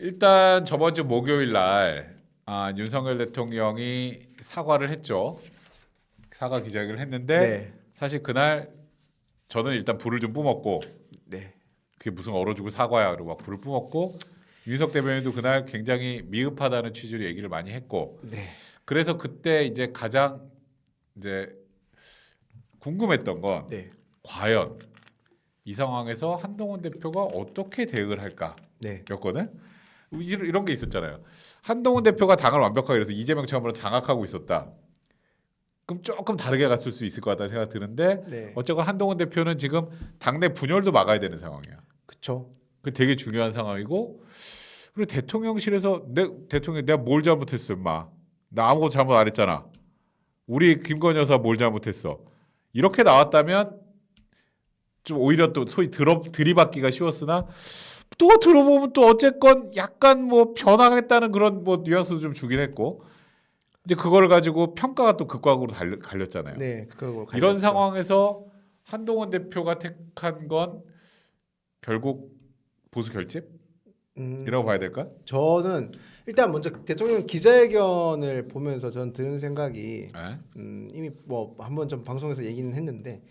일단 저번 주 목요일 날 윤석열 대통령이 사과를 했죠. 사과 기자회견을 했는데 네. 사실 그날 저는 일단 불을 좀 뿜었고 네. 그게 무슨 얼어주고 사과야 그러고 막 불을 뿜었고 윤석 대변인도 그날 굉장히 미흡하다는 취지로 얘기를 많이 했고 네. 그래서 그때 이제 가장 이제 궁금했던 건 네. 과연 이 상황에서 한동훈 대표가 어떻게 대응을 할까? 네. 였거든. 이런 게 있었잖아요. 한동훈 대표가 당을 완벽하게 그래서 이재명 참모를 장악하고 있었다. 그럼 조금 다르게 갔을 수 있을 것 같다는 생각이 드는데 네. 어쨌건 한동훈 대표는 지금 당내 분열도 막아야 되는 상황이야. 그렇죠. 그 되게 중요한 상황이고 그리고 대통령실에서 대통령 내가 뭘 잘못했어, 임마. 나 아무것도 잘못 안 했잖아. 우리 김건희 여사 뭘 잘못했어. 이렇게 나왔다면 좀 오히려 또 소위 들이받기가 쉬웠으나 또 들어보면 또 어쨌건 약간 뭐 변화했다는 그런 뭐 뉘앙스도 좀 주긴 했고 이제 그걸 가지고 평가가 또 극과극으로 갈렸잖아요. 네. 그거 이런 상황에서 한동훈 대표가 택한 건 결국 보수 결집이라고 봐야 될까? 저는 일단 먼저 대통령 기자회견을 보면서 전 드는 생각이 네? 이미 뭐 한번 좀 방송에서 얘기는 했는데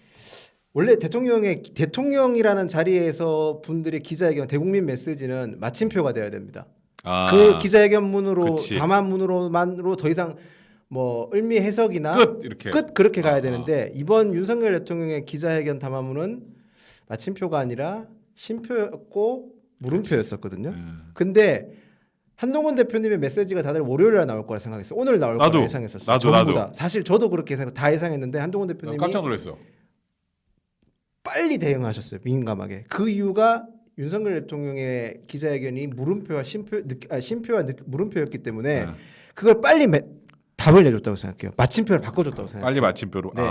원래 대통령이라는 자리에서 분들의 기자회견 대국민 메시지는 마침표가 되어야 됩니다. 그 기자회견문으로 그치. 담화문으로만으로 더 이상 뭐 의미 해석이나 끝 이렇게 끝 그렇게 가야 되는데 이번 윤석열 대통령의 기자회견 담화문은 마침표가 아니라 쉼표였고 물음표였었거든요. 근데 한동훈 대표님의 메시지가 다들 월요일에 나올 거라 생각했어요. 오늘 나올 나도. 거라 예상했었어요. 나도. 전부 다. 사실 저도 그렇게 다 예상했는데 한동훈 대표님이 깜짝 놀랐어. 빨리 대응하셨어요. 민감하게. 그 이유가 윤석열 대통령의 기자회견이 물음표와 쉼표와 물음표였기 때문에 그걸 빨리 답을 내줬다고 생각해요. 마침표를 바꿔줬다고 생각해요. 빨리 마침표로. 네.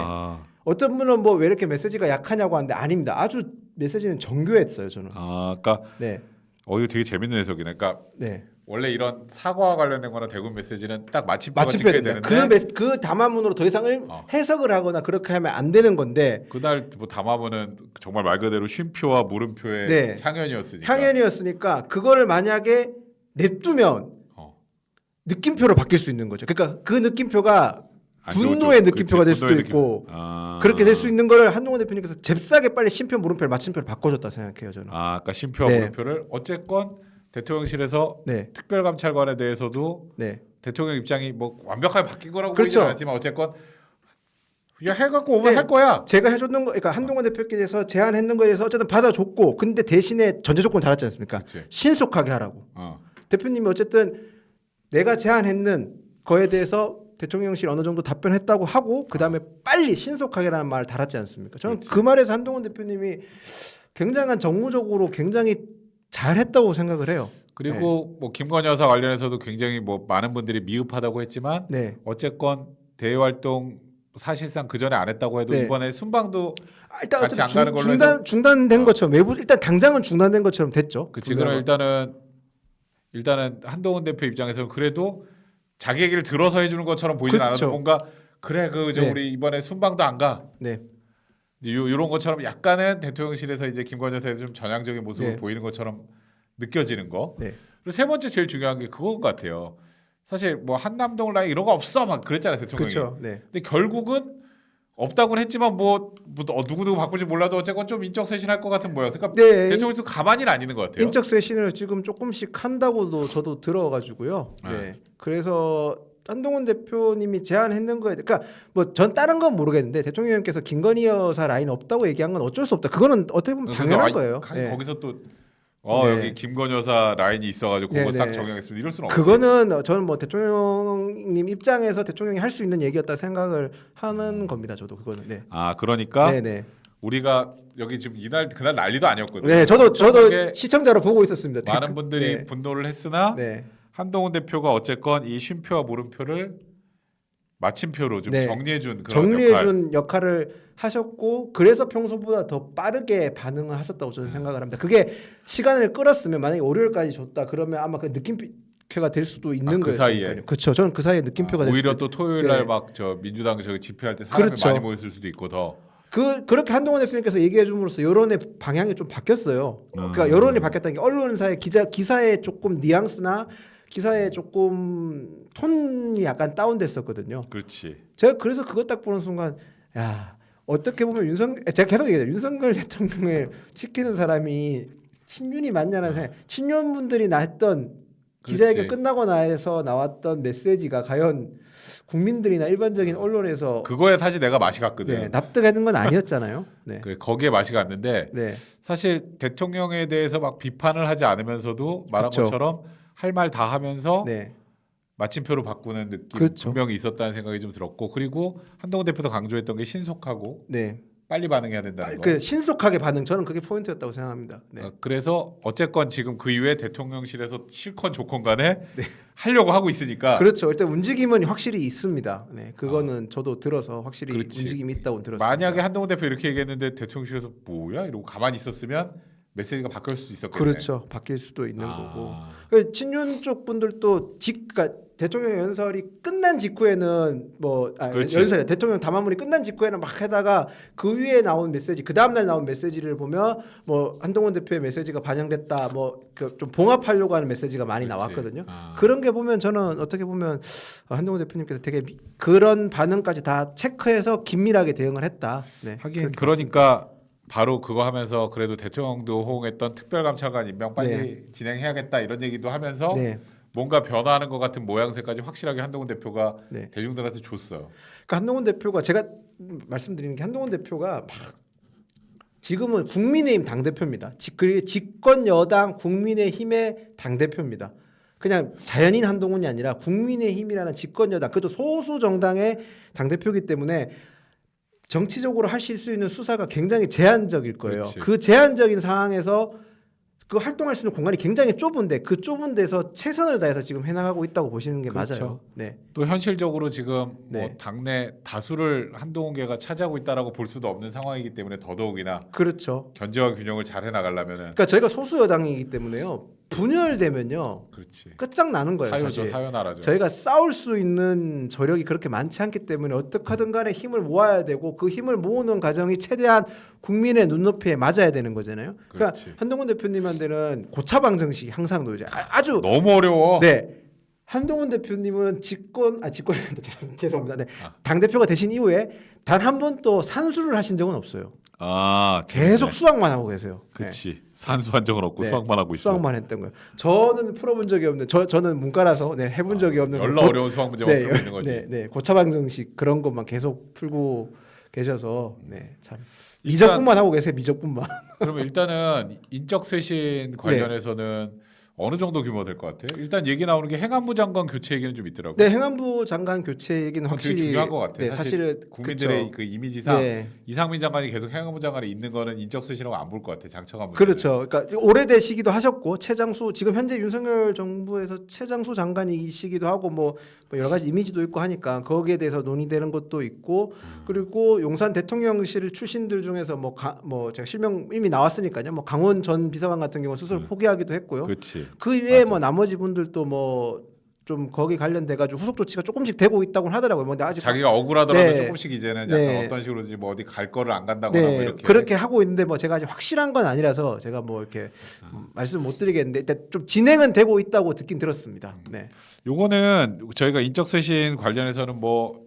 어떤 분은 뭐 왜 이렇게 메시지가 약하냐고 하는데 아닙니다. 아주 메시지는 정교했어요. 저는. 그러니까 네. 이거 되게 재밌는 해석이네. 그러니까 네. 원래 이런 사과와 관련된 거나 대국 메시지는 딱 마침표가 찍혀야 마침표입니다. 되는데 그 담화문으로 더 이상 해석을 하거나 그렇게 하면 안 되는 건데 그날 뭐 담화문은 정말 말 그대로 쉼표와 물음표의 네. 향연이었으니까. 향연이었으니까 그거를 만약에 냅두면 느낌표로 바뀔 수 있는 거죠. 그러니까 그 느낌표가 분노의 느낌표가 될 수도 있고 그렇게 될 수 있는 거를 한동훈 대표님께서 잽싸게 빨리 쉼표 물음표를 마침표를 바꿔줬다 생각해요. 저는. 아까 쉼표와 네. 물음표를 어쨌건 대통령실에서 네. 특별감찰관에 대해서도 네. 대통령 입장이 뭐 완벽하게 바뀐 거라고 그렇죠. 보이진 않지만 어쨌건 야 해갖고 오면 네. 할 거야. 제가 해줬는 거, 그러니까 한동훈 대표께서 제안했는 거에 대해서 어쨌든 받아줬고, 근데 대신에 전제 조건 달았지 않습니까? 그치. 신속하게 하라고. 대표님이 어쨌든 내가 제안했는 거에 대해서 대통령실 어느 정도 답변했다고 하고 그 다음에 빨리 신속하게라는 말을 달았지 않습니까? 저는 그렇지. 그 말에서 한동훈 대표님이 굉장한 정무적으로 굉장히 잘했다고 생각을 해요. 그리고 뭐 김건희 여사 관련해서도 굉장히 뭐 많은 분들이 미흡하다고 했지만 네. 어쨌건 대외 활동 사실상 그 전에 안 했다고 해도 네. 이번에 순방도 일단 같이 안 가는 걸로 해서 중단된 것처럼 외부 일단 당장은 중단된 것처럼 됐죠. 그치. 그럼 일단은 한동훈 대표 입장에서는 그래도 자기 얘기를 들어서 해주는 것처럼 보이진 그쵸. 않아도 뭔가 그래 네. 우리 이번에 순방도 안 가. 네. 이런 것처럼 약간은 대통령실에서 이제 김건희 여사의 좀 전향적인 모습을 네. 보이는 것처럼 느껴지는 거. 네. 그리고 세 번째 제일 중요한 게 그건 것 같아요. 사실 뭐 한남동 라인 이런 거 없어 막 그랬잖아요 대통령이. 그렇죠. 네. 근데 결국은 없다고는 했지만 뭐 누구 바꿀지 몰라도 어쨌건 좀 인적 쇄신할 것 같은 모양. 그러니까 네. 대통령도 가만히는 안 있는 것 같아요. 인적 쇄신을 지금 조금씩 한다고도 저도 들어가지고요. 네. 그래서 한동훈 대표님이 제안했는 거에, 그러니까 뭐 전 다른 건 모르겠는데 대통령께서 김건희 여사 라인 없다고 얘기한 건 어쩔 수 없다. 그거는 어떻게 보면 당연한 거예요. 네. 거기서 또 네. 여기 김건희 여사 라인이 있어가지고 그거 네, 싹 네. 적용했습니다. 이럴 수는 없지. 그거는 저는 뭐 대통령님 입장에서 대통령이 할 수 있는 얘기였다 생각을 하는 겁니다. 저도 그거는. 네. 그러니까 네네. 우리가 여기 지금 그날 난리도 아니었거든요. 네, 저도 엄청나게 시청자로 보고 있었습니다. 많은 분들이 네. 분노를 했으나 네. 한동훈 대표가 어쨌건 이 쉼표와 물음표를 마침표로 좀 네. 정리해준 그런 역할. 정리해준 역할을 하셨고 그래서 평소보다 더 빠르게 반응을 하셨다고 저는 생각을 합니다. 그게 시간을 끌었으면 만약에 월요일까지 줬다 그러면 아마 그 느낌표가 될 수도 있는 그 거예요. 사이에. 그렇죠. 저는 그 사이에 느낌표가 될 오히려 수도 또 토요일 날 네. 막 저 민주당 저기 집회할 때 사람이 그렇죠. 많이 모였을 수도 있고 더 그렇게 한동훈 대표님께서 얘기해 줌으로써 여론의 방향이 좀 바뀌었어요. 그러니까 여론이 바뀌었다는 게 언론사의 기사의 조금 뉘앙스나 기사의 조금 톤이 약간 다운됐었거든요. 그렇지. 제가 그래서 그것 딱 보는 순간 야 어떻게 보면 제가 계속 얘기해요. 윤석열 대통령을 지키는 사람이 친윤이 맞냐는 생각. 친윤분들이 했던 기자회견 끝나고 나서 나왔던 메시지가 과연 국민들이나 일반적인 언론에서 그거에 사실 내가 맛이 갔거든. 네, 납득하는 건 아니었잖아요. 네. 거기에 맛이 갔는데 네. 사실 대통령에 대해서 막 비판을 하지 않으면서도 말한 그렇죠. 것처럼 할 말 다 하면서 네. 마침표로 바꾸는 느낌 그렇죠. 분명히 있었다는 생각이 좀 들었고 그리고 한동훈 대표도 강조했던 게 신속하고 네. 빨리 반응해야 된다는 거. 그 신속하게 반응 저는 그게 포인트였다고 생각합니다. 네. 그래서 어쨌건 지금 그 이후에 대통령실에서 실컷 좋건 간에 하려고 하고 있으니까 그렇죠. 일단 움직임은 확실히 있습니다. 네, 그거는 저도 들어서 확실히 그렇지. 움직임이 있다고 들었습니다. 만약에 한동훈 대표 이렇게 얘기했는데 대통령실에서 뭐야 이러고 가만히 있었으면 메시지가 바뀔 수도 있었겠네. 그렇죠. 바뀔 수도 있는 거고. 그 친윤 쪽 분들도 그러니까 대통령 연설이 끝난 직후에는 연설이 대통령 담화문이 끝난 직후에는 막 하다가 그 위에 나온 메시지, 그 다음 날 나온 메시지를 보면 뭐 한동훈 대표의 메시지가 반영됐다, 뭐 좀 봉합하려고 하는 메시지가 많이 나왔거든요. 그런 게 보면 저는 어떻게 보면 한동훈 대표님께서 되게 그런 반응까지 다 체크해서 긴밀하게 대응을 했다. 네, 하긴 그러니까. 바로 그거 하면서 그래도 대통령도 호응했던 특별감찰관 임명 빨리 진행해야겠다 이런 얘기도 하면서 뭔가 변화하는 것 같은 모양새까지 확실하게 한동훈 대표가 대중들한테 줬어요. 그러니까 한동훈 대표가 제가 말씀드리는 게 한동훈 대표가 막 지금은 국민의힘 당 대표입니다. 집권 여당 국민의힘의 당 대표입니다. 그냥 자연인 한동훈이 아니라 국민의힘이라는 집권 여당, 그것도 소수 정당의 당 대표이기 때문에. 정치적으로 하실 수 있는 수사가 굉장히 제한적일 거예요. 그렇지. 그 제한적인 상황에서 그 활동할 수 있는 공간이 굉장히 좁은데 그 좁은 데서 최선을 다해서 지금 해나가고 있다고 보시는 게 그렇죠. 맞아요. 네. 또 현실적으로 지금 뭐 당내 다수를 한동훈계가 차지하고 있다라고 볼 수도 없는 상황이기 때문에 더더욱이나 그렇죠. 견제와 균형을 잘 해나가려면은 그러니까 저희가 소수 여당이기 때문에요. 분열되면요. 그렇지. 끝장나는 거예요. 사유죠, 사실. 사유나라죠. 저희가 싸울 수 있는 저력이 그렇게 많지 않기 때문에 어떻게 하든 간에 힘을 모아야 되고 그 힘을 모으는 과정이 최대한 국민의 눈높이에 맞아야 되는 거잖아요. 그러니까 그렇지. 한동훈 대표님한테는 고차방정식이 항상 놓이죠. 아주 너무 어려워. 네. 한동훈 대표님은 집권 죄송합니다. 네. 당 대표가 되신 이후에 단 한 번도 산수를 하신 적은 없어요. 계속 수학만 하고 계세요. 그렇지. 산수한 적은 없고 네. 수학만 하고 있어. 수학만 했던 거예요. 저는 풀어본 적이 없는 저는 문과라서 해본 적이 없는 열나 어려운 수학 문제만 풀고 있는 거지. 네, 고차방정식 그런 것만 계속 풀고 계셔서 참 미적분만 하고 계세요. 미적분만. 그러면 일단은 인적 쇄신 관련해서는 어느 정도 규모 될 것 같아요? 일단 얘기 나오는 게 행안부 장관 교체 얘기는 좀 있더라고요. 네, 행안부 장관 교체 얘기는 확실히 중요한 것 같아요. 네, 사실은 국민들의 그쵸. 그 이미지상 네. 이상민 장관이 계속 행안부 장관에 있는 거는 인적 쇄신이라고 안 볼 것 같아요. 장처가 문제는. 그렇죠. 그러니까 오래되시기도 하셨고 최장수 지금 현재 윤석열 정부에서 최장수 장관이시기도 하고 뭐 여러 가지 이미지도 있고 하니까 거기에 대해서 논의되는 것도 있고 그리고 용산 대통령실 출신들 중에서 뭐 제가 실명 이미 나왔으니까요. 뭐 강원 전 비서관 같은 경우 스스로 포기하기도 했고요. 그렇지. 그 이외에 뭐 나머지 분들도 뭐 좀 거기 관련돼 가지고 후속 조치가 조금씩 되고 있다고 하더라고요. 뭐 근데 아직 자기가 억울하더라도 네. 조금씩 이제는 약간 네. 어떤 식으로든지 뭐 어디 갈 거를 안 간다거나 뭐 이렇게 그렇게 하고 있는데 뭐 제가 아직 확실한 건 아니라서 제가 뭐 이렇게 말씀 못 드리겠는데 일단 좀 진행은 되고 있다고 듣긴 들었습니다. 네. 요거는 저희가 인적 쇄신 관련해서는 뭐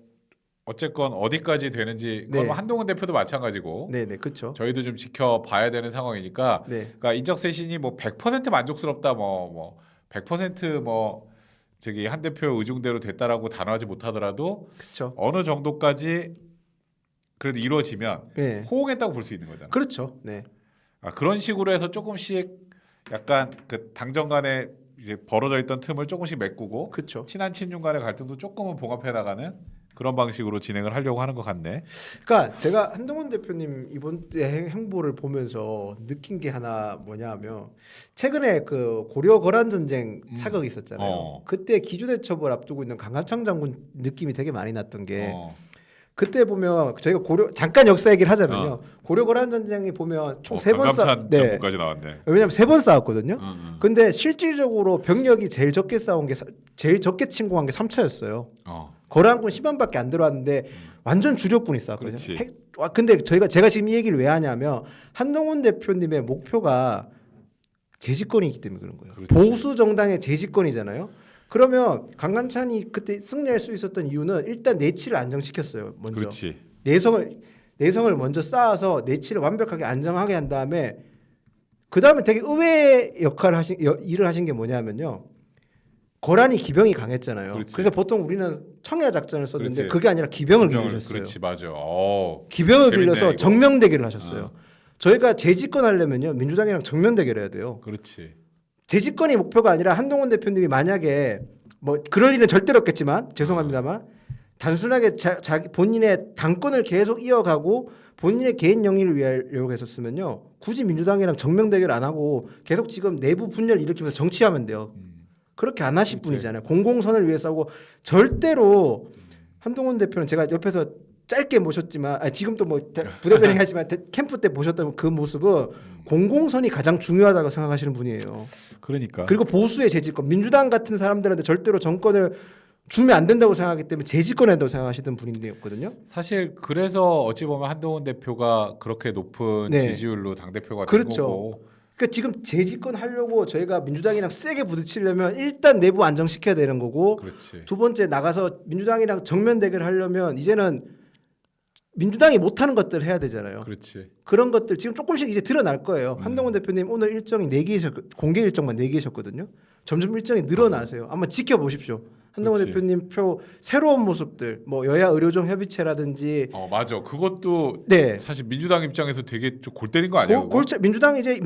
어쨌건 어디까지 되는지 그건 뭐 한동훈 대표도 마찬가지고 네네 그렇죠. 저희도 좀 지켜봐야 되는 상황이니까 그러니까 인적 쇄신이 뭐 100% 만족스럽다 뭐 100% 저기 한 대표 의중대로 됐다라고 단호하지 못하더라도 그렇죠. 어느 정도까지 그래도 이루어지면 호응했다고 볼 수 있는 거잖아요. 그렇죠. 네. 그런 식으로 해서 조금씩 약간 그 당정 간에 이제 벌어져 있던 틈을 조금씩 메꾸고 그렇죠. 친한 친윤 간의 갈등도 조금은 봉합해 나가는 그런 방식으로 진행을 하려고 하는 것 같네. 그러니까 제가 한동훈 대표님 이번 행보를 보면서 느낀 게 하나 뭐냐하면 최근에 그 고려 거란 전쟁 사극이 있었잖아요. 그때 기주대첩을 앞두고 있는 강한창 장군 느낌이 되게 많이 났던 게 그때 보면 저희가 잠깐 역사 얘기를 하자면요. 고려 거란 전쟁이 보면 총 3번 장군까지 나왔네. 왜냐면 3번 싸웠거든요. 근데 실질적으로 병력이 제일 적게 싸운 게 제일 적게 침공한 게 3차였어요. 거란군 10만밖에 안 들어왔는데 완전 주력군이 그렇지. 있었거든요. 근데 제가 지금 이 얘기를 왜 하냐면 한동훈 대표님의 목표가 재집권이기 때문에 그런 거예요. 그렇지. 보수 정당의 재집권이잖아요. 그러면 강간찬이 그때 승리할 수 있었던 이유는 일단 내치를 안정시켰어요. 먼저 그렇지. 내성을 먼저 쌓아서 내치를 완벽하게 안정하게 한 다음에 그 다음에 되게 의외의 일을 하신 게 뭐냐면요. 거란이 기병이 강했잖아요. 그렇지. 그래서 보통 우리는 청야 작전을 썼는데 그렇지. 그게 아니라 기병을 기르셨어요. 그렇지, 맞아. 기병을 재밌네, 빌려서 이거. 정면 대결을 하셨어요. 저희가 재집권 하려면요 민주당이랑 정면 대결해야 돼요. 그렇지. 재집권이 목표가 아니라 한동훈 대표님이 만약에 뭐 그럴 일은 절대로 없겠지만 죄송합니다만 단순하게 자기 본인의 당권을 계속 이어가고 본인의 개인 영위를 위하려고 했었으면요 굳이 민주당이랑 정면 대결 안 하고 계속 지금 내부 분열 일으키면서 정치하면 돼요. 그렇게 안 하실 그치. 분이잖아요. 공공선을 위해서 하고 절대로 한동훈 대표는 제가 옆에서 짧게 모셨지만 지금도 뭐 부대변인 하지만 캠프 때 보셨던 그 모습은 공공선이 가장 중요하다고 생각하시는 분이에요. 그러니까. 그리고 보수의 재집권, 민주당 같은 사람들한테 절대로 정권을 주면 안 된다고 생각하기 때문에 재집권해야 된다고 생각하시던 분이었거든요. 사실 그래서 어찌 보면 한동훈 대표가 그렇게 높은 네. 지지율로 당 대표가 된 그렇죠. 거고. 그러니까 지금 재집권 하려고 저희가 민주당이랑 세게 부딪히려면 일단 내부 안정시켜야 되는 거고 그렇지. 두 번째 나가서 민주당이랑 정면 대결을 하려면 이제는 민주당이 못하는 것들을 해야 되잖아요. 그렇지. 그런 것들 지금 조금씩 이제 드러날 거예요. 한동훈 대표님 오늘 일정이 4개이셨 공개 일정만 4개셨거든요. 점점 일정이 늘어나세요. 한번 지켜보십시오. 한동훈 그렇지. 대표님 표 새로운 모습들 뭐 여야 의료종 협의체라든지 맞아. 그것도 네. 사실 민주당 입장에서 되게 좀 골 때린 거 아니야? 그거? 골치 민주당 이제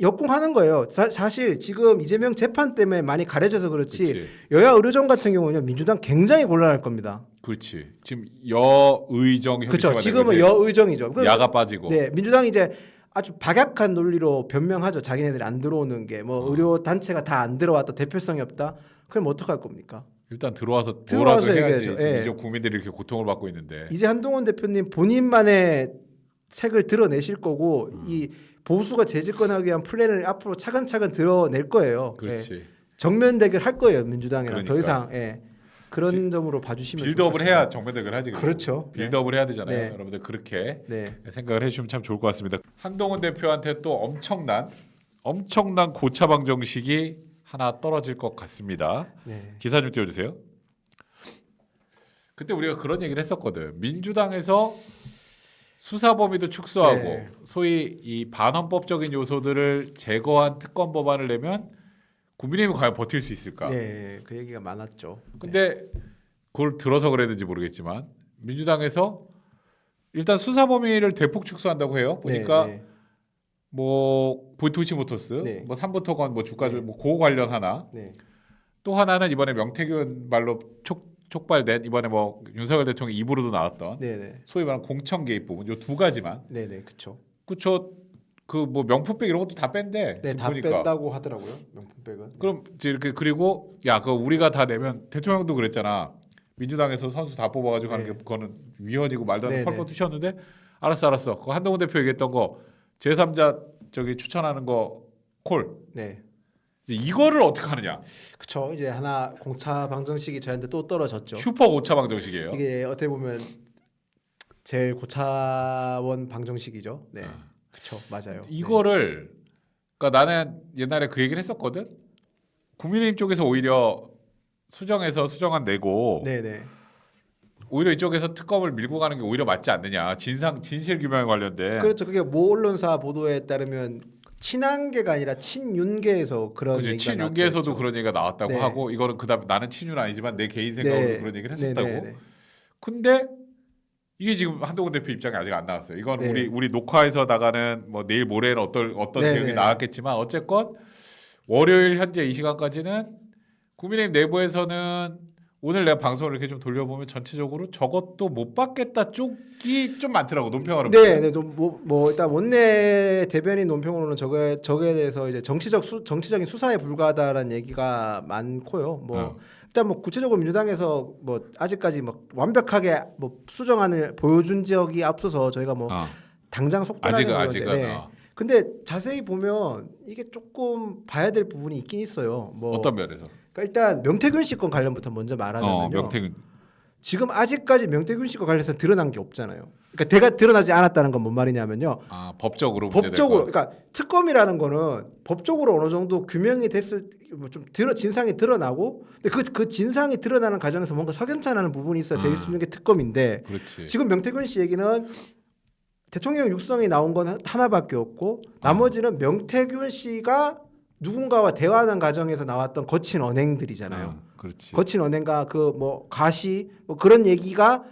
역공하는 거예요. 사실 지금 이재명 재판 때문에 많이 가려져서 그렇지 그렇지. 여야 의료종 같은 경우는 민주당 굉장히 곤란할 겁니다. 그렇지. 지금 여의정 협의체가 그렇죠. 지금은 되고 이제 여의정이죠. 야가 빠지고. 네, 민주당이 이제 아주 박약한 논리로 변명하죠. 자기네들이 안 들어오는 게 뭐 의료 단체가 다 안 들어왔다, 대표성이 없다. 그럼 어떡할 겁니까? 일단 들어와서 들어와서 뭐라도 해야지. 얘기해야죠. 지금 예. 이제 국민들이 이렇게 고통을 받고 있는데. 이제 한동훈 대표님 본인만의 색을 드러내실 거고 이 보수가 재집권하기 위한 플랜을 앞으로 차근차근 드러낼 거예요. 그렇지. 예. 정면 대결 할 거예요 민주당이랑 그러니까. 더 이상 그런 점으로 봐주시면 좋을 것 빌드업을 같습니다. 해야 정면대결 하지. 그렇죠. 빌드업을 해야 되잖아요. 네. 여러분들 그렇게 네. 생각을 해주시면 참 좋을 것 같습니다. 한동훈 대표한테 또 엄청난 고차 방정식이 하나 떨어질 것 같습니다. 네. 기사 좀 띄워주세요. 그때 우리가 그런 얘기를 했었거든. 민주당에서 수사 범위도 축소하고 네. 소위 이 반헌법적인 요소들을 제거한 특검 법안을 내면 국민의힘이 과연 버틸 수 있을까? 네, 그 얘기가 많았죠. 근데 그걸 들어서 그랬는지 모르겠지만 민주당에서 일단 수사 범위를 대폭 축소한다고 해요. 보니까 네, 네. 뭐 도이치모터스, 네. 뭐 삼부토건, 뭐 주가 네. 뭐 그거 관련 하나. 네. 또 하나는 이번에 명태균 말로 촉발된 이번에 뭐 윤석열 대통령 입으로도 나왔던 네, 네. 소위 말하는 공천 개입 부분. 요 두 가지만. 네, 네. 그렇죠. 그쵸. 그 뭐 명품백 이런 것도 다 뺀대. 네, 지금 다 보니까. 뺀다고 하더라고요. 명품백은. 그럼 이제 이렇게 그리고 야, 그거 우리가 다 내면 대통령도 그랬잖아. 민주당에서 선수 다 뽑아가지고 하는 네. 게 그거는 위헌이고 말도 안 되는 네, 펄펄 투셨는데 알았어. 그거 한동훈 대표 얘기했던 거 제3자 저기 추천하는 거 콜. 네. 이거를 어떻게 하느냐? 그쵸. 이제 하나 공차 방정식이 저한테 또 떨어졌죠. 슈퍼 고차 방정식이에요. 이게 어떻게 보면 제일 고차원 방정식이죠. 네. 그쵸. 맞아요. 이거를 그러니까 나는 옛날에 그 얘기를 했었거든. 국민의힘 쪽에서 오히려 수정해서 수정안 내고 네, 네. 오히려 이쪽에서 특검을 밀고 가는 게 오히려 맞지 않느냐. 진실 규명에 관련된. 그렇죠. 그게 모 언론사 보도에 따르면 친한계가 아니라 친윤계에서 그런 그치, 얘기가 친윤계에서도 나왔죠. 그런 얘기가 나왔다고 네. 하고 이거는 그다음 나는 친윤 아니지만 내 개인 생각으로 네. 그런 얘기를 네, 했었다고. 네, 네. 근데 이게 지금 한동훈 대표 입장이 아직 안 나왔어요. 이건 네. 우리 녹화에서 나가는 뭐 내일 모레는 어떤 네, 내용이 네. 나왔겠지만 어쨌건 월요일 현재 이 시간까지는 국민의힘 내부에서는 오늘 내가 방송을 이렇게 좀 돌려보면 전체적으로 저것도 못 받겠다 쪽이 좀 많더라고 논평하러. 네, 네, 뭐 일단 원내 대변인 논평으로는 저게 대해서 이제 정치적인 수사에 불과하다라는 얘기가 많고요. 뭐 어. 일단 뭐 구체적으로 민주당에서 뭐 아직까지 뭐 완벽하게 뭐 수정안을 보여준 적이 앞서서 저희가 뭐 당장 속단하는 아직은 건데. 네. 근데 자세히 보면 이게 조금 봐야 될 부분이 있긴 있어요. 뭐 어떤 면에서? 그러니까 일단 명태균 씨 건 관련부터 먼저 말하자면요. 명태균. 지금 아직까지 명태균 씨과 관련해서 드러난 게 없잖아요. 그러니까 대가 드러나지 않았다는 건 뭔 말이냐면요. 아 법적으로 법적으로 그러니까 특검이라는 거는 법적으로 어느 정도 규명이 됐을 뭐좀 진상이 드러나고 근데 그 진상이 드러나는 과정에서 뭔가 석연찮은 부분이 있어야 될 수 있는 게 특검인데 그렇지. 지금 명태균 씨 얘기는 대통령 육성이 나온 건 하나밖에 없고 나머지는 명태균 씨가 누군가와 대화하는 과정에서 나왔던 거친 언행들이잖아요. 그렇지. 거친 언행과 그 뭐 가시 뭐 그런 얘기가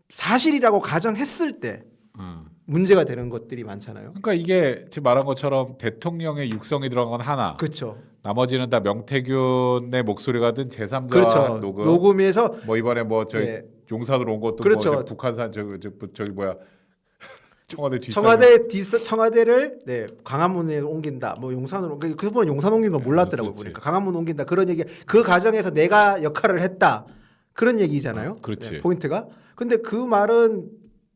사실이라고 가정했을 때 문제가 되는 것들이 많잖아요. 그러니까 이게 지금 말한 것처럼 대통령의 육성이 들어간 건 하나. 그렇죠. 나머지는 다 명태균의 목소리가 든 제3자 그렇죠. 녹음. 녹음에서 뭐 이번에 뭐 저희 네. 용산으로 온 것도 그렇죠. 뭐 북한산 저기 뭐야 청와대 뒷산. 청와대를 네, 광화문에 옮긴다. 뭐 용산으로 그분 용산 옮긴 거 몰랐더라고요. 그렇지. 보니까 강화문 옮긴다 그런 얘기. 그 과정에서 내가 역할을 했다 그런 얘기잖아요. 그렇지. 네, 포인트가. 근데 그 말은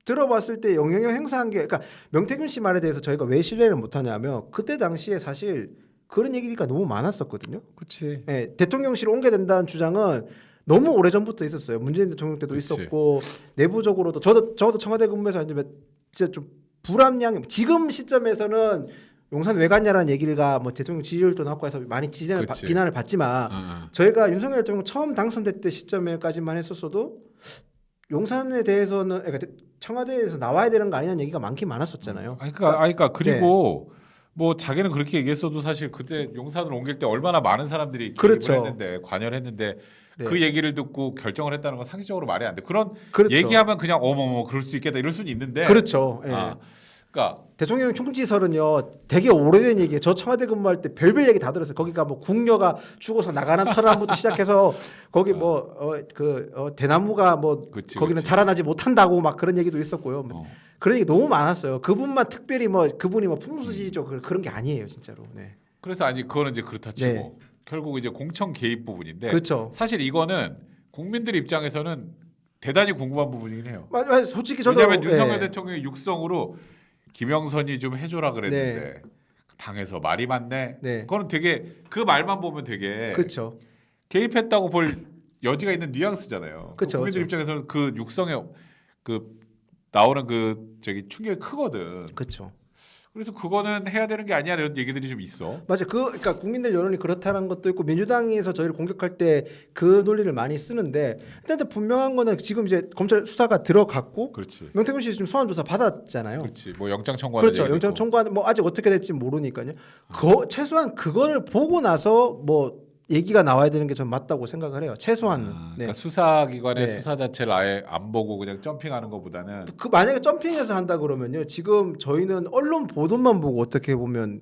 들어봤을 때 영향을 행사한 게 그러니까 명태균 씨 말에 대해서 저희가 왜 신뢰를 못하냐면 그때 당시에 사실 그런 얘기가 너무 많았었거든요. 그렇지. 네, 대통령실을 옮겨야 된다는 주장은 너무 오래 전부터 있었어요. 문재인 대통령 때도 그치. 있었고 내부적으로도 저도 청와대 근무해서 이제 진짜 좀 불합리한 지금 시점에서는 용산 왜 갔냐라는 얘기가 뭐 대통령 지지율도 낮고 해서 많이 그치. 비난을 받지만 저희가 윤석열 대통령 처음 당선될 때 시점에까지만 했었어도 용산에 대해서는 그러니까 청와대에서 나와야 되는 거 아니냐는 얘기가 많긴 많았었잖아요. 그러니까 그리고 뭐 자기는 그렇게 얘기했어도 사실 그때 용산을 옮길 때 얼마나 많은 사람들이 그렇죠. 기립을 했는데 관여를 했는데 네. 그 얘기를 듣고 결정을 했다는 건 상식적으로 말이 안 돼. 그런 그렇죠. 얘기하면 그냥 어머머 그럴 수 있겠다 이럴 수는 있는데. 그렇죠. 예. 그러니까 대통령 총지설은요 되게 오래된 얘기예요. 저 청와대 근무할 때 별별 얘기 다 들었어요. 거기가 뭐 궁녀가 죽어서 나가는 터널부터 시작해서 거기 대나무가 뭐 거기는 자라나지 못한다고 막 그런 얘기도 있었고요. 그런 얘기 너무 많았어요. 그분만 특별히 뭐 그분이 뭐 풍수지죠 그런 게 아니에요 진짜로. 네. 그래서 아니 그거는 이제 그렇다 치고 네. 결국 이제 공천 개입 부분인데 그렇죠. 사실 이거는 국민들 입장에서는 대단히 궁금한 부분이긴 해요. 맞아요. 솔직히 저도 왜냐하면 윤석열 대통령의 육성으로 김영선이 좀 해줘라 그랬는데 당에서 말이 많네. 네. 그거는 되게 그 말만 보면 되게 그렇죠. 개입했다고 볼 여지가 있는 뉘앙스잖아요. 그쵸, 국민들 그쵸. 입장에서는 그 육성에 그 나오는 그 저기 충격이 크거든. 그렇죠. 그래서 그거는 해야 되는 게 아니야 이런 얘기들이 좀 있어. 맞아. 그러니까 국민들 여론이 그렇다는 것도 있고 민주당에서 저희를 공격할 때 그 논리를 많이 쓰는데 일단 분명한 거는 지금 이제 검찰 수사가 들어갔고 그렇지. 명태균 씨 지금 소환 조사 받았잖아요. 그렇지. 뭐 영장 청구하는 그렇죠. 영장 청구하는 뭐 아직 어떻게 될지 모르니까요. 최소한 그거를 보고 나서 뭐 얘기가 나와야 되는 게 전 맞다고 생각을 해요. 최소한은. 그러니까 수사기관의 네. 수사 자체를 아예 안 보고 그냥 점핑하는 것보다는 그 만약에 점핑해서 한다 그러면요. 지금 저희는 언론 보도만 보고 어떻게 보면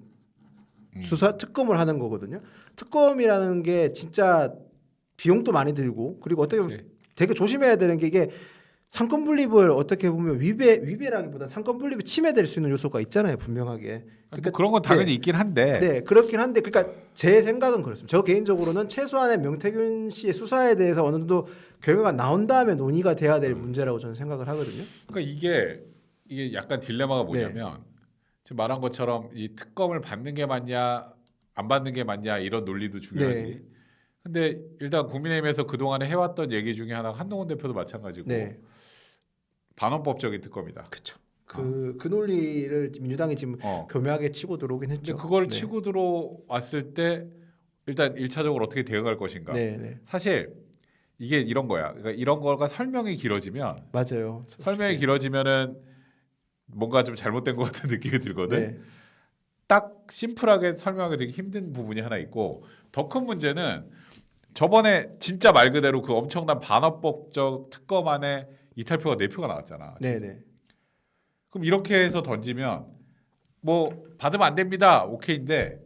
수사 특검을 하는 거거든요. 특검이라는 게 진짜 비용도 많이 들고 그리고 어떻게 보면 그치. 되게 조심해야 되는 게 이게 상권 분립을 어떻게 보면 위배라기보다 상권 분립이 침해될 수 있는 요소가 있잖아요. 분명하게. 그러니까 그런 건 당연히 있긴 한데 네, 그렇긴 한데 그러니까 제 생각은 그렇습니다. 저 개인적으로는 최소한의 명태균 씨의 수사에 대해서 어느 정도 결과가 나온 다음에 논의가 돼야 될 문제라고 저는 생각을 하거든요. 그러니까 이게 약간 딜레마가 뭐냐면 지금 말한 것처럼 이 특검을 받는 게 맞냐 안 받는 게 맞냐 이런 논리도 중요하지. 네. 근데 일단 국민의힘에서 그동안에 해왔던 얘기 중에 하나가 한동훈 대표도 마찬가지고 네. 반헌법적인 특검이다. 그렇죠. 그 논리를 민주당이 지금 교묘하게 치고 들어오긴 했죠. 근데 그걸 네. 치고 들어왔을 때 일단 1차적으로 어떻게 대응할 것인가. 네. 사실 이게 이런 거야. 그러니까 이런 거가 설명이 길어지면 맞아요. 설명이 길어지면은 뭔가 좀 잘못된 것 같은 느낌이 들거든. 네. 딱 심플하게 설명하기 되게 힘든 부분이 하나 있고 더 큰 문제는 저번에 진짜 말 그대로 그 엄청난 반헌법적 특검 안에 이탈표가 4표가 나왔잖아. 네. 그럼 이렇게 해서 던지면 뭐 받으면 안 됩니다. 오케이인데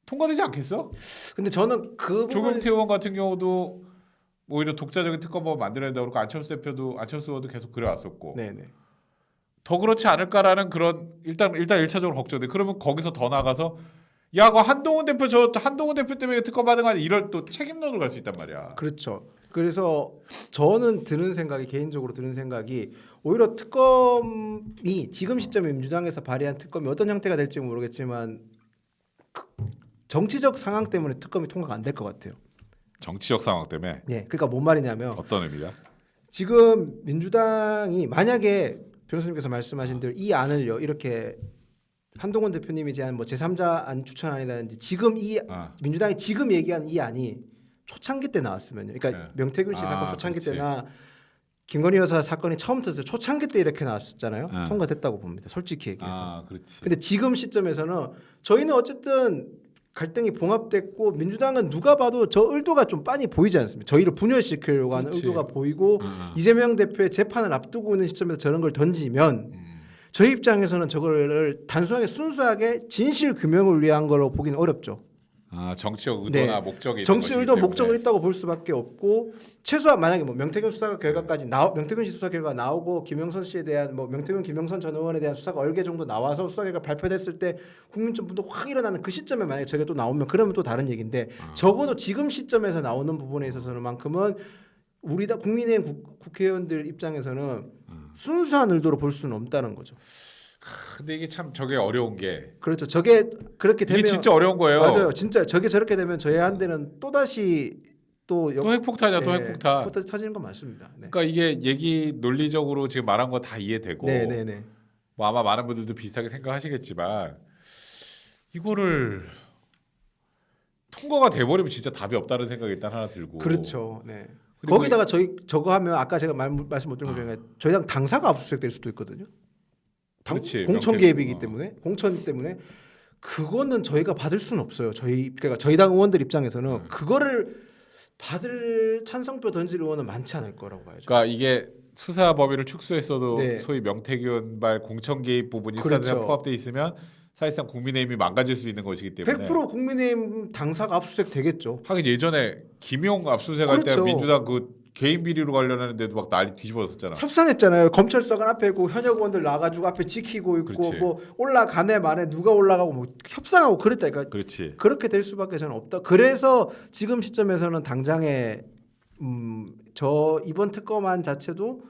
통과되지 않겠어? 근데 저는 그 조경태 의원 같은 경우도 오히려 독자적인 특검법 만들어야 된다고 그러고 안철수 의원도 계속 그래왔었고 네. 더 그렇지 않을까라는 그런 일단 1차적으로 걱정돼. 그러면 거기서 더 나가서 야, 그 한동훈 대표 때문에 특검 받은 거 아니야? 이럴 또 책임론으로 갈 수 있단 말이야. 그렇죠. 그래서 저는 개인적으로 드는 생각이 오히려 특검이 지금 시점에 민주당에서 발의한 특검이 어떤 형태가 될지 모르겠지만 정치적 상황 때문에 특검이 통과가 안 될 것 같아요. 정치적 상황 때문에. 네, 그러니까 뭔 말이냐면 어떤 의미야? 지금 민주당이 만약에 변호사님께서 말씀하신 대로 이 안을요 이렇게 한동훈 대표님이 제한 뭐 제3자 안 추천안이라든지 지금 이 민주당이 지금 얘기한 이 안이 초창기 때 나왔으면요. 그러니까 명태균 씨 사건 초창기 그렇지. 때나 김건희 여사 사건이 처음 터졌을 때 초창기 때 이렇게 나왔었잖아요. 통과됐다고 봅니다. 솔직히 얘기해서. 그렇지. 근데 지금 시점에서는 저희는 어쨌든 갈등이 봉합됐고 민주당은 누가 봐도 저 의도가 좀 빤히 보이지 않습니다. 저희를 분열시키려고 하는 그렇지. 의도가 보이고 이재명 대표의 재판을 앞두고 있는 시점에서 저런 걸 던지면 저희 입장에서는 저걸 단순하게 순수하게 진실 규명을 위한 걸로 보기는 어렵죠. 정치적 의도나 네. 목적이 있는 정치 것이기 의도 때문에. 목적을 있다고 볼 수밖에 없고 최소한 만약에 뭐 명태균 수사 결과까지 명태균 씨 수사 결과 나오고 김영선 씨에 대한 뭐 명태균 김영선 전 의원에 대한 수사가 얼개 정도 나와서 수사 결과 발표됐을 때 국민적 분도 확 일어나는 그 시점에 만약에 저게 또 나오면 그러면 또 다른 얘기인데 적어도 지금 시점에서 나오는 부분에 있어서는만큼은 우리 다 국민의힘 국회의원들 입장에서는 순수한 의도로 볼 수는 없다는 거죠. 근데 이게 참 저게 어려운 게 그렇죠. 저게 그렇게 되면 이게 진짜 어려운 거예요. 맞아요. 진짜 저게 저렇게 되면 저희 한대는 또 다시 또 핵폭탄이야, 또 핵폭탄. 핵폭탄 터지는 건 맞습니다. 네. 그러니까 이게 얘기 논리적으로 지금 말한 거 다 이해되고 네네네. 뭐 아마 많은 분들도 비슷하게 생각하시겠지만 이거를 통과가 돼버리면 진짜 답이 없다는 생각이 일단 하나 들고. 그렇죠. 네. 그리고 거기다가 저거 하면 아까 제가 말씀 못 드린 것 중에 저희 당 당사가 압수수색될 수도 있거든요. 그렇지, 공천 명태균. 개입이기 때문에 공천 때문에 그거는 저희가 받을 수는 없어요. 그러니까 저희 당 의원들 입장에서는 그거를 받을 찬성표 던질 의원은 많지 않을 거라고 봐야죠. 그러니까 이게 수사 범위를 축소했어도 네. 소위 명태균발 공천 개입 부분이 그렇죠. 수사에 포함돼 있으면 사실상 국민의힘이 망가질 수 있는 것이기 때문에 100% 국민의힘 당사가 압수수색 되겠죠. 하긴 예전에 김용 압수수색 할 때 그렇죠. 민주당 그 개인 비리로 관련하는데도 막 난리 뒤집어졌잖아. 협상했잖아요. 검찰 수사관 앞에 있고 현역 의원들 나가지고 앞에 지키고 있고 그렇지. 뭐 올라가네 말에 누가 올라가고 뭐 협상하고 그랬다니까. 그렇지. 그렇게 될 수밖에 저는 없다. 그래서 지금 시점에서는 당장에 저 이번 특검안 자체도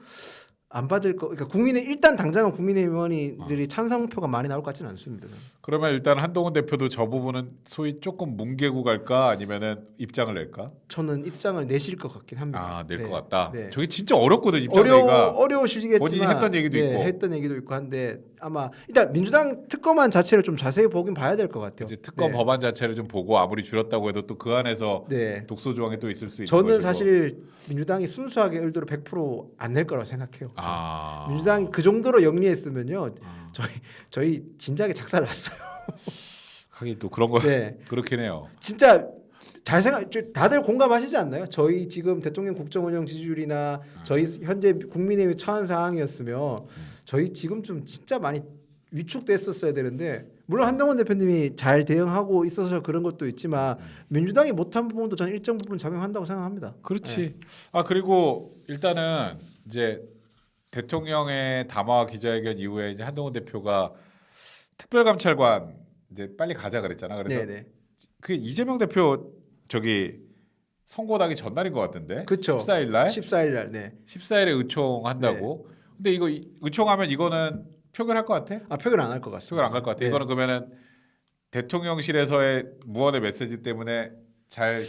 안 받을 거. 그러니까 일단 당장은 국민의힘 의원들이 찬성표가 많이 나올 것 같지는 않습니다. 저는. 그러면 일단 한동훈 대표도 저 부분은 소위 조금 뭉개고 갈까 아니면은 입장을 낼까? 저는 입장을 내실 것 같긴 합니다. 낼 것 네. 같다. 네. 저게 진짜 어렵거든 입장 내기가. 어려우시겠지만 본인이 했던 얘기도 있고. 했던 얘기도 있고 한데 아마 일단 민주당 특검안 자체를 좀 자세히 보긴 봐야 될 것 같아요. 이제 특검 네. 법안 자체를 좀 보고 아무리 줄였다고 해도 또 그 안에서 네. 독소 조항이 또 있을 수 있는 저는 것이고. 사실 민주당이 순수하게 의도를 100%안 낼 거라고 생각해요. 민주당이 그 정도로 영리했으면요, 저희 진작에 작살났어요. 하긴 또 그런 거 네, 그렇긴 해요. 진짜 다들 공감하시지 않나요? 저희 지금 대통령 국정운영 지지율이나 저희 현재 국민의힘 처한 상황이었으면 저희 지금 좀 진짜 많이 위축됐었어야 되는데 물론 한동훈 대표님이 잘 대응하고 있어서 그런 것도 있지만 민주당이 못한 부분도 저는 일정 부분 작용한다고 생각합니다. 그렇지. 그리고 일단은 이제 대통령의 담화 기자회견 이후에 이제 한동훈 대표가 특별감찰관 이제 빨리 가자 그랬잖아. 그래서 네네. 그 이재명 대표 저기 선고 나기 전날인 것 같은데. 그쵸. 14일 날. 14일 날. 네. 14일에 의총한다고. 근데 이거 의총하면 이거는 표결할 것 같아? 표결 안 할 것 같습니다. 표결 안 갈 것 같아. 네. 이거는 그러면은 대통령실에서의 무언의 메시지 때문에 잘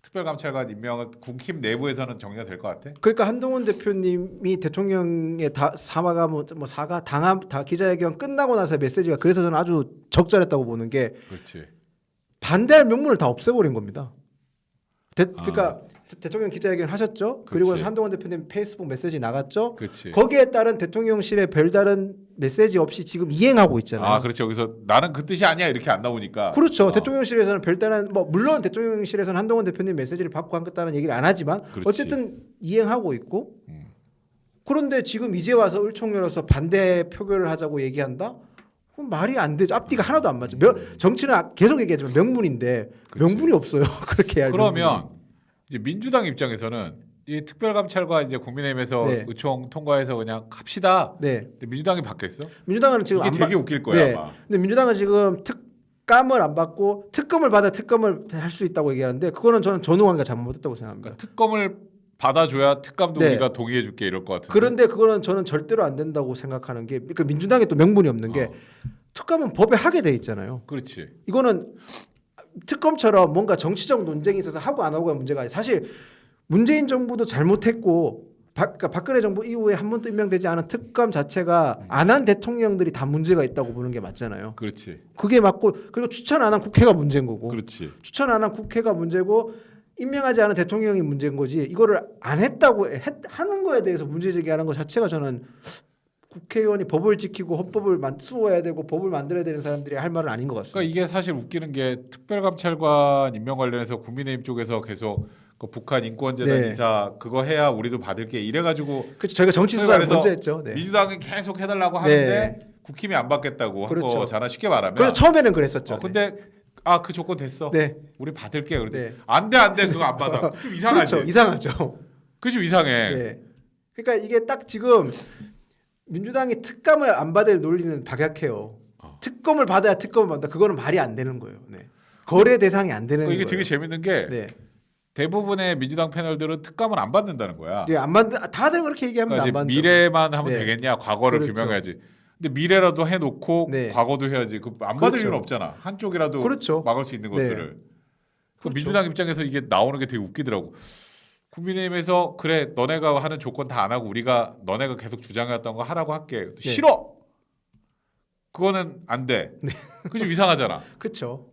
특별감찰관 임명은 국힘 내부에서는 정리가 될 것 같아? 그러니까 한동훈 대표님이 대통령의 사과가 사과 당함 다 기자회견 끝나고 나서 메시지가 그래서 저는 아주 적절했다고 보는 게 그렇지. 반대할 명분을 다 없애버린 겁니다. 그러니까 대통령 기자회견 하셨죠. 그리고 그치. 나서 한동훈 대표님 페이스북 메시지 나갔죠. 그렇지. 거기에 따른 대통령실의 별다른 메시지 없이 지금 이행하고 있잖아요. 그렇지. 여기서 나는 그 뜻이 아니야 이렇게 안 나오니까. 그렇죠. 대통령실에서는 별다른 물론 대통령실에서는 한동훈 대표님 메시지를 받고 하겠다는 얘기를 안 하지만 그렇지. 어쨌든 이행하고 있고 그런데 지금 이제 와서 의총 열어서 반대 표결을 하자고 얘기한다? 그럼 말이 안 되죠. 앞뒤가 하나도 안 맞죠. 정치는 계속 얘기하지만 명분인데 그치. 명분이 없어요. 그렇게 할 명분이. 그러면 이제 민주당 입장에서는 이 특별감찰관 이제 국민의힘에서 네. 의총 통과해서 그냥 갑시다. 네. 근데 민주당이 바뀌었어? 민주당은 지금 이게 되게 웃길 거야 네. 아마. 근데 민주당은 지금 특감을 안 받고 특검을 받아 특검을 할 수 있다고 얘기하는데 그거는 저는 전우환과 잘못했다고 생각합니다. 그러니까 특검을 받아줘야 특감도 네. 우리가 동의해줄게 이럴 것 같은데. 그런데 그거는 저는 절대로 안 된다고 생각하는 게 그러니까 민주당에 또 명분이 없는 게 특검은 법에 하게 돼 있잖아요. 그렇지. 이거는 특검처럼 뭔가 정치적 논쟁이 있어서 하고 안 하고가 문제가 아니라 사실 문재인 정부도 잘못했고 그러니까 박근혜 정부 이후에 한 번도 임명되지 않은 특검 자체가 안 한 대통령들이 다 문제가 있다고 보는 게 맞잖아요. 그렇지. 그게 맞고 그리고 추천 안 한 국회가 문제인 거고 그렇지. 추천 안 한 국회가 문제고 임명하지 않은 대통령이 문제인 거지 이거를 안 했다고 하는 거에 대해서 문제 제기하는 것 자체가 저는 국회의원이 법을 지키고 헌법을 수호해야 되고 법을 만들어야 되는 사람들이 할 말은 아닌 것 같습니다. 그러니까 이게 사실 웃기는 게 특별감찰관 임명 관련해서 국민의힘 쪽에서 계속 그 북한 인권재단 네. 이사 그거 해야 우리도 받을게 이래가지고 그렇죠. 저희가 정치 수사를 먼저 했죠. 네. 민주당은 계속 해달라고 하는데 네. 국힘이 안 받겠다고 한 그렇죠. 거잖아. 쉽게 말하면. 그래서 처음에는 그랬었죠. 근데 그 조건 됐어. 네. 우리 받을게. 그런데 네. 안돼 그거 안 받아. 좀 이상하지. 그렇죠. 이상하죠. 그게 좀 이상해. 네. 그러니까 이게 딱 지금 민주당이 특감을 안 받을 논리는 박약해요. 특검을 받아야 특검을 받는다. 그거는 말이 안 되는 거예요. 네. 거래 대상이 안 되는 이게 거예요. 되게 재밌는 게 네. 대부분의 민주당 패널들은 특감을 안 받는다는 거야. 네, 안 받는 다들 그렇게 얘기하면 그러니까 안 이제 받는. 미래만 하면 네. 되겠냐? 과거를 그렇죠. 규명해야지. 근데 미래라도 해놓고 네. 과거도 해야지. 그 안 받을 그렇죠. 이유는 없잖아. 한쪽이라도 그렇죠. 막을 수 있는 네. 것들을. 그 그렇죠. 민주당 입장에서 이게 나오는 게 되게 웃기더라고. 국민의힘에서 그래 너네가 하는 조건 다 안 하고 우리가 너네가 계속 주장해왔던 거 하라고 할게. 네. 싫어. 그거는 안 돼. 그게 좀 이상하잖아. 그렇죠.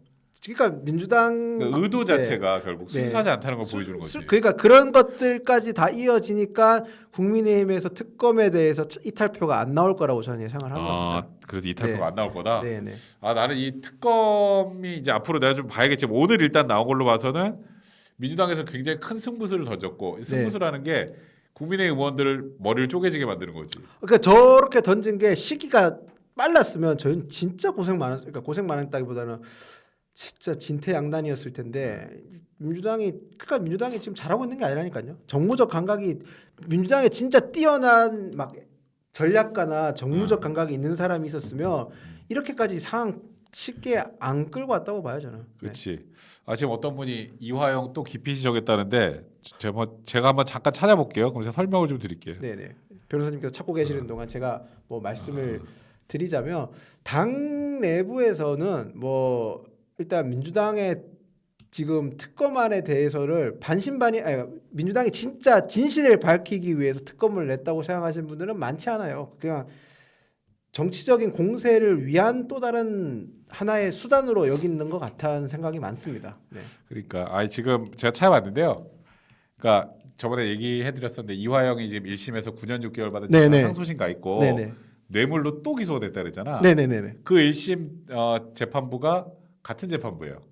그러니까 민주당 그러니까 의도 자체가 결국 네. 순수하지 않다는 걸 보여주는 거지. 그러니까 그런 것들까지 다 이어지니까 국민의힘에서 특검에 대해서 이탈표가 안 나올 거라고 저는 예상을 한 겁니다. 그래서 이탈표가 네. 안 나올 거다. 네, 네. 나는 이 특검이 이제 앞으로 내가 좀 봐야겠지만 오늘 일단 나온 걸로 봐서는 민주당에서 굉장히 큰 승부수를 던졌고 승부수라는 게 국민의힘 의원들을 머리를 쪼개지게 만드는 거지. 그러니까 저렇게 던진 게 시기가 빨랐으면 저희는 진짜 그러니까 고생 많았다기보다는 진짜 진퇴양난이었을 텐데 그러니까 민주당이 지금 잘하고 있는 게 아니라니까요. 정무적 감각이 민주당에 진짜 뛰어난 막 전략가나 정무적 감각이 있는 사람이 있었으면 이렇게까지 상황 쉽게 안 끌고 왔다고 봐요 저는. 그렇지. 지금 어떤 분이 이화영 또 깊이 지적했다는데 제가 한번 잠깐 찾아볼게요. 그럼 제가 설명을 좀 드릴게요. 네네. 변호사님께서 찾고 계시는 동안 제가 뭐 말씀을 드리자면 당 내부에서는 뭐 일단 민주당의 지금 특검안에 대해서를 민주당이 진짜 진실을 밝히기 위해서 특검을 냈다고 생각하시는 분들은 많지 않아요. 그냥 정치적인 공세를 위한 또 다른 하나의 수단으로 여기는 것 같다는 생각이 많습니다. 네. 그러니까 지금 제가 찾아봤는데요. 그러니까 저번에 얘기해드렸었는데 이화영이 지금 1심에서 9년 6개월 받은 네네. 상소심 가 있고 네네. 뇌물로 또 기소가 됐다 그랬잖아. 네네네네. 그 1심 재판부가 같은 재판부예요.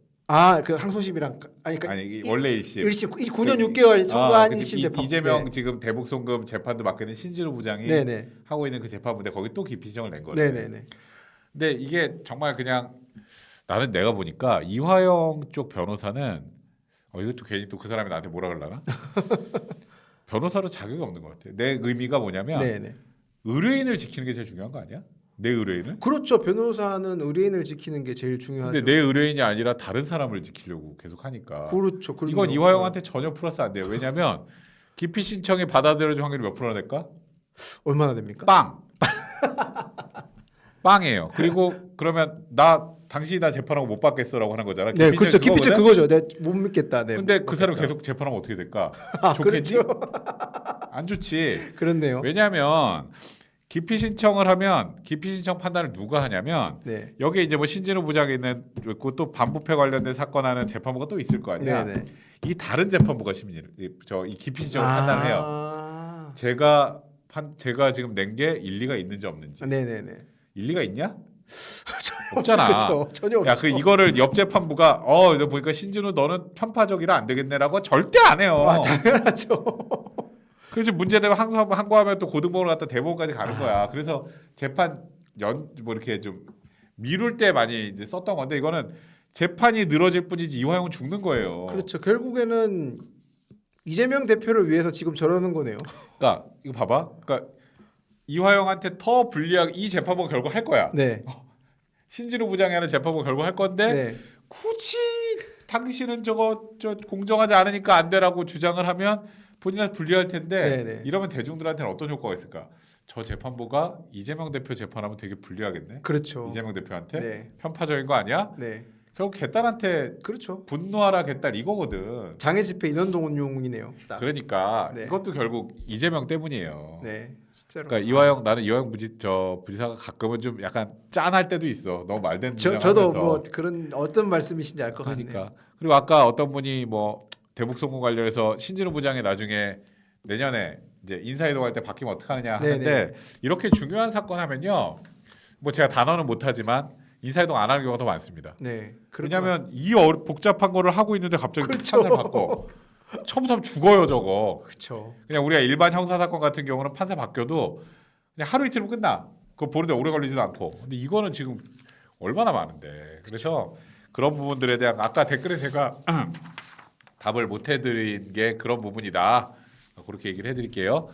그 항소심이랑 아니 원래 1심. 9년 6개월 선고한 1심 재판. 이재명 네. 지금 대북 송금 재판도 맡고 있는 신진우 부장이 네네. 하고 있는 그 재판부인데 거기 또 기피 신청을 낸 거예요. 네네네. 근데 이게 정말 그냥 나는 내가 보니까 이화영 쪽 변호사는 이것도 괜히 또 그 사람이 나한테 뭐라 그러려나? 변호사로 자격이 없는 것 같아. 내 의미가 뭐냐면 네네. 의뢰인을 지키는 게 제일 중요한 거 아니야? 내 의뢰인은? 그렇죠. 변호사는 의뢰인을 지키는 게 제일 중요하죠. 근데 내 의뢰인이 아니라 다른 사람을 지키려고 계속 하니까. 그렇죠. 이건 이화영한테 전혀 플러스 안 돼요. 왜냐하면 기피 신청이 받아들여질 확률이 몇 프로나 될까? 얼마나 됩니까? 빵. 빵이에요. 그리고 그러면 당신이 나 재판하고 못 받겠어라고 하는 거잖아. 네, 그렇죠. 기피죄 그거죠. 내가 못 믿겠다. 네. 근데 그 사람 계속 재판하면 어떻게 될까? 좋겠지? 그렇죠. 안 좋지. 그렇네요. 왜냐하면 기피 신청을 하면 기피 신청 판단을 누가 하냐면 네. 여기 이제 뭐 신진우 부장이 있는 있고 또 반부패 관련된 사건하는 재판부가 또 있을 거 아니야. 네네. 이 다른 재판부가 이 기피 신청을 판단을 해요. 제가 지금 낸 게 일리가 있는지 없는지. 네네네. 일리가 있냐? 없잖아. 그렇죠. 전혀 없죠. 야, 그 이거를 옆 재판부가 이거 보니까 신진우 너는 편파적이라 안 되겠네라고 절대 안 해요. 당연하죠. 그래서 문제되면 항고하면 또 고등법원을 갖다 대법원까지 가는 거야. 그래서 재판 뭐 이렇게 좀 미룰 때 많이 이제 썼던 건데 이거는 재판이 늘어질 뿐이지 이화영은 죽는 거예요. 그렇죠. 결국에는 이재명 대표를 위해서 지금 저러는 거네요. 그러니까 이거 봐봐. 그러니까 이화영한테 더 불리하게 이 재판부가 결국 할 거야. 네. 신진우 부장이 하는 재판부가 결국 할 건데 네. 굳이 당신은 저 공정하지 않으니까 안 되라고 주장을 하면 본인한테 불리할 텐데 네네. 이러면 대중들한테는 어떤 효과가 있을까? 저 재판부가 이재명 대표 재판하면 되게 불리하겠네. 그렇죠. 이재명 대표한테 네. 편파적인 거 아니야? 네. 결국 개딸한테 그렇죠. 분노하라 개딸 이거거든. 장애 집회 인원동원용이네요. 딱. 그러니까 네. 이것도 결국 이재명 때문이에요. 네, 진짜로. 그러니까 나는 이화영 부지사가 가끔은 좀 약간 짠할 때도 있어. 너무 말된 저도 뭐 그런 어떤 말씀이신지 알 것 그러니까. 같네요. 그리고 아까 어떤 분이 뭐 대북송금 관련해서 신진우 부장이 나중에 내년에 이제 인사이동할 때 바뀌면 어떡하느냐 하는데 네네. 이렇게 중요한 사건 하면요. 뭐 제가 단어는 못하지만 인사이동 안 하는 경우가 더 많습니다. 네. 왜냐하면 이 복잡한 거를 하고 있는데 갑자기 그렇죠. 판사를 바꿔. 처음부터 죽어요 저거. 그렇죠. 그냥 우리가 일반 형사 사건 같은 경우는 판사 바뀌어도 그냥 하루 이틀이면 끝나. 그거 보는데 오래 걸리지도 않고. 근데 이거는 지금 얼마나 많은데. 그래서 그런 부분들에 대한 아까 댓글에 제가 답을 못 해드린 게 그런 부분이다. 그렇게 얘기를 해드릴게요.